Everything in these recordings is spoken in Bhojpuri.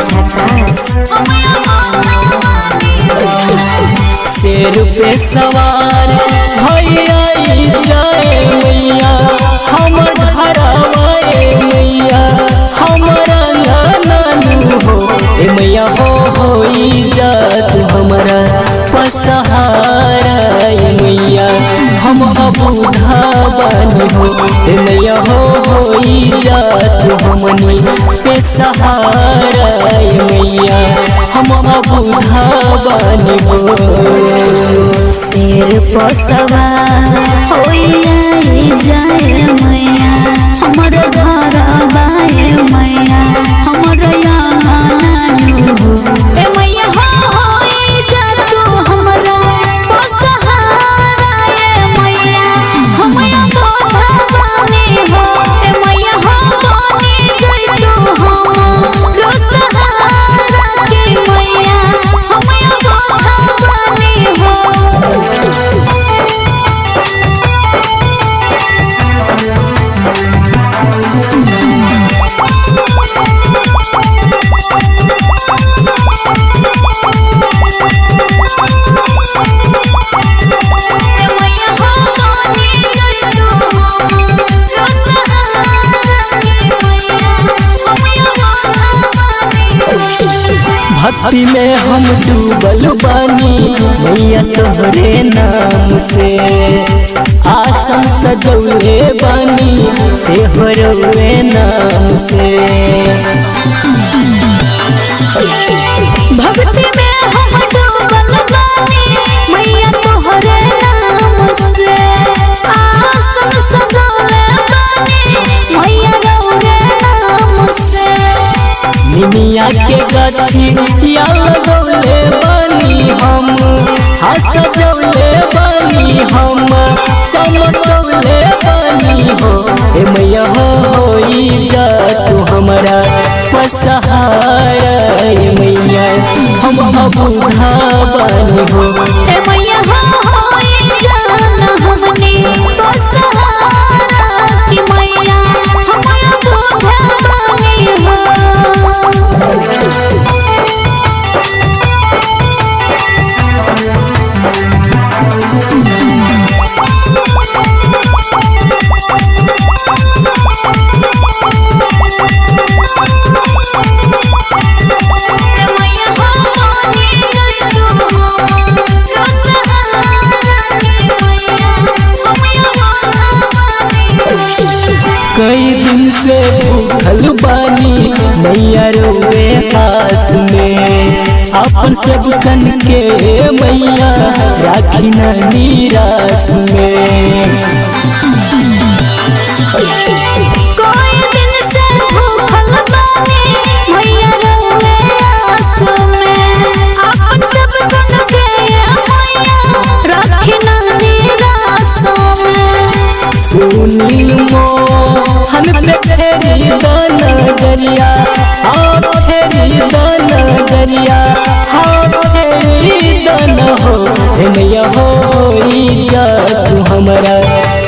झकास। शेर पे सवार भैया जाए मैया हमर घरवाए मैया हमारा नानू हो ए मैया हो जात हमारा पसहारा मैया हम अबूढ़ा बानी हो ए मैया हो जात हमनी पे सहारा मैया हम अबूढ़ा बानी हो। शेर पर सवार होई जाए मैया हमर घरवाए मैया हमर नानू हो ए मैया होई जा तू हमरा पसहारा ए मैया हमया बोधावानी हो ए मैया बनी जाई तू हम जो सहारा के मैया हमया बोधावानी हो। भक्ति में हम डूबल बानी मैया तोहरे नाम से आसन सजौले बानी से हरवे नाम से। भक्ति में हम डूबल बानी मैया तोहरे नाम से आसन सजौले बानी मैया रौरे नाम से। निमिया के गाछी या लगौले बानी हम सजौले बानी हम चमकौले बानी हो ए मैया होई जा तू हमारा पसहारा मैया हम अबूढ़ा बानी हो ए मैया होई जाना हमनी पसहारा कि मैया हमया बोधा बानी हो। कई दिन से भूखल बानी मैया रोवे पास में अपन सब कन के मैया राखी न निराश में। कोई दिन से भूखल बानी मैया रोवे आस में अपन सब कन के मैया राखी न निराश में। सुनील हम पे फेरी दाना दरिया और फेरी दाना दरिया और फेरी दाना हो ए मैया होई जा तू हमारा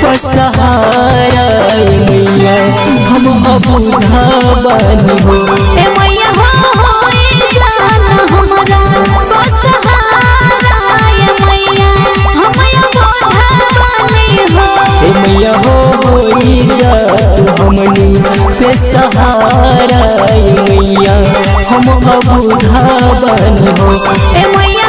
पसहारा मैया हम अबूढ़ा बानी हो ए मैया होई जाना हमरा पसहारा ए मैया हमया बोधा बानी हो ए मैया होई जा तू हमनी पे सहारा मैया हम अबूढ़ा बानी हो ए मैया